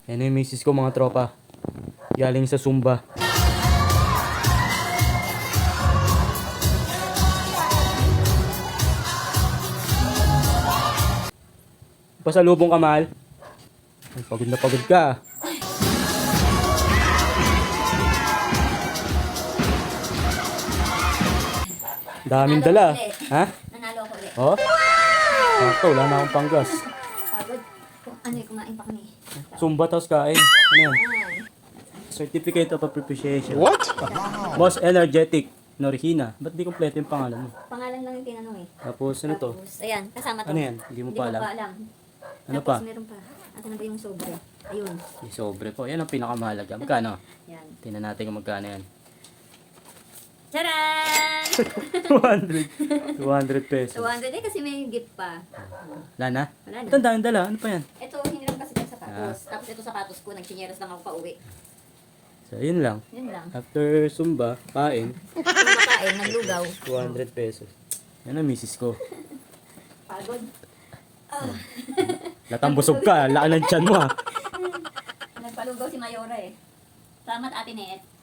Yan yung misis ko mga tropa. Galing sa Zumba. Pasalubong ka, mahal. Ay, pagod na pagod ka. Daming dala. Ha? Nanalo ako ulit. Oh? Sakto, wala na akong panggas. Pagod. Ano yung kumain pa kami? Zumba tapos kain. Ano yan? Ay. Certificate of Appreciation. What? Most energetic. Norihina. Ba't di kompleto yung pangalan mo? Pangalan lang yung tinanong eh. Tapos ano to? Tapos, ayan, kasama to. Ano yan? Hindi mo pa alam? Ano Tapos, pa? meron pa. Asa na ba yung sobre? Ayun. Yung sobre po. Yan ang pinakamahalaga. Magkano? Yan. Tingnan natin kung magkano yan. Charan! 200. 200 pesos. 200 eh kasi may gift pa. Wala na? Wala na. Tandaan dala. Ano pa yan? Ito, hiniram kasi ng sapatos. Tapos ito sapatos ko, nagsinyeros lang ako pa uwi. So, yun lang. Yun lang. After Zumba, kain, Kumakain, naglugaw. 200 pesos. Yan ang misis ko. Pagod. Latambusog ka. Laan ng tiyan mo ha. Nagpalugaw si Mayora eh. Salamat Ate Net.